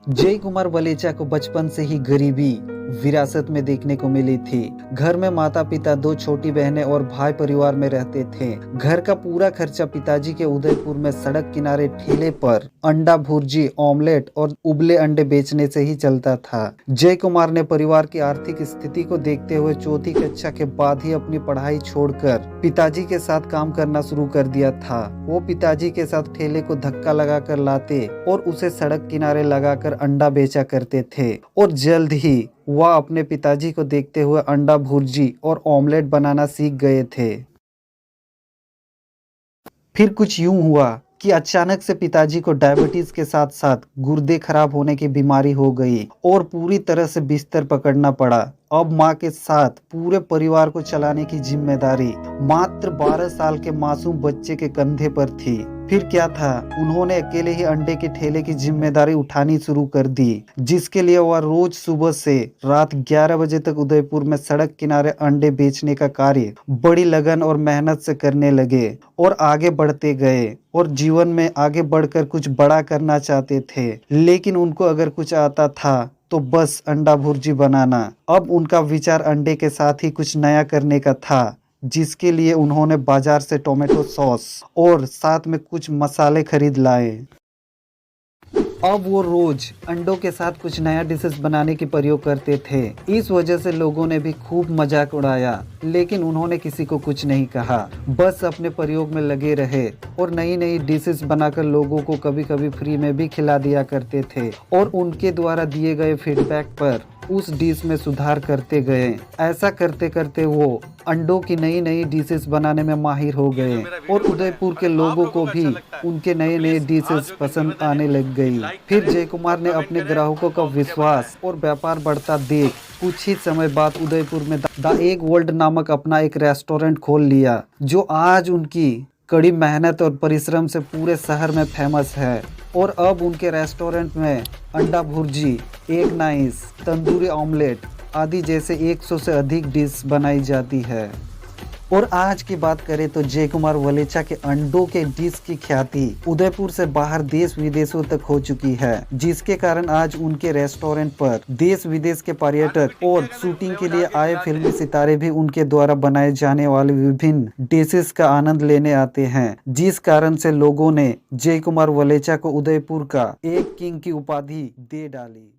जय कुमार वलेचा को बचपन से ही गरीबी विरासत में देखने को मिली थी। घर में माता पिता, दो छोटी बहनें और भाई परिवार में रहते थे। घर का पूरा खर्चा पिताजी के उदयपुर में सड़क किनारे ठेले पर अंडा भुर्जी, ऑमलेट और उबले अंडे बेचने से ही चलता था। जय कुमार ने परिवार की आर्थिक स्थिति को देखते हुए चौथी कक्षा के बाद ही अपनी पढ़ाई छोड़कर पिताजी के साथ काम करना शुरू कर दिया था। वो पिताजी के साथ ठेले को धक्का लगाकर लाते और उसे सड़क किनारे लगाकर अंडा बेचा करते थे और जल्द ही वह अपने पिताजी को देखते हुए अंडा भुर्जी और ऑमलेट बनाना सीख गए थे। फिर कुछ यूं हुआ कि अचानक से पिताजी को डायबिटीज के साथ साथ गुर्दे खराब होने की बीमारी हो गई और पूरी तरह से बिस्तर पकड़ना पड़ा। अब मां के साथ पूरे परिवार को चलाने की जिम्मेदारी मात्र 12 साल के मासूम बच्चे के कंधे पर थी। फिर क्या था, उन्होंने अकेले ही अंडे के ठेले की जिम्मेदारी उठानी शुरू कर दी, जिसके लिए वह रोज सुबह से रात 11 बजे तक उदयपुर में सड़क किनारे अंडे बेचने का कार्य बड़ी लगन और मेहनत से करने लगे और आगे बढ़ते गए और जीवन में आगे बढ़कर कुछ बड़ा करना चाहते थे। लेकिन उनको अगर कुछ आता था तो बस अंडा भुर्जी बनाना। अब उनका विचार अंडे के साथ ही कुछ नया करने का था, जिसके लिए उन्होंने बाजार से टोमेटो सॉस और साथ में कुछ मसाले खरीद लाए। अब वो रोज अंडों के साथ कुछ नया डिशेस बनाने की प्रयोग करते थे। इस वजह से लोगों ने भी खूब मजाक उड़ाया, लेकिन उन्होंने किसी को कुछ नहीं कहा, बस अपने प्रयोग में लगे रहे और नई नई डिशेस बनाकर लोगों को कभी कभी फ्री में भी खिला दिया करते थे और उनके द्वारा दिए गए फीडबैक पर उस डिश में सुधार करते गए। ऐसा करते करते वो अंडों की नई नई डिशेस बनाने में माहिर हो गए और उदयपुर के लोगों को भी उनके नए नए डिशेस पसंद आने लग गई। फिर जय कुमार ने अपने ग्राहकों का विश्वास और व्यापार बढ़ता देख कुछ ही समय बाद उदयपुर में द एग वर्ल्ड नामक अपना एक रेस्टोरेंट खोल लिया, जो आज उनकी कड़ी मेहनत और परिश्रम से पूरे शहर में फेमस है। और अब उनके रेस्टोरेंट में अंडा bhurji, egg nice, tandoori omelette आदि जैसे 100 से अधिक डिश बनाई जाती है। और आज की बात करें तो जय कुमार वलेचा के अंडों के डिश की ख्याति उदयपुर से बाहर देश विदेशों तक हो चुकी है, जिसके कारण आज उनके रेस्टोरेंट पर देश विदेश के पर्यटक और शूटिंग के लिए आए फिल्मी सितारे भी उनके द्वारा बनाए जाने वाले विभिन्न डिशेस का आनंद लेने आते हैं, जिस कारण से लोगों ने जय कुमार वलेचा को उदयपुर का एक किंग की उपाधि दे डाली।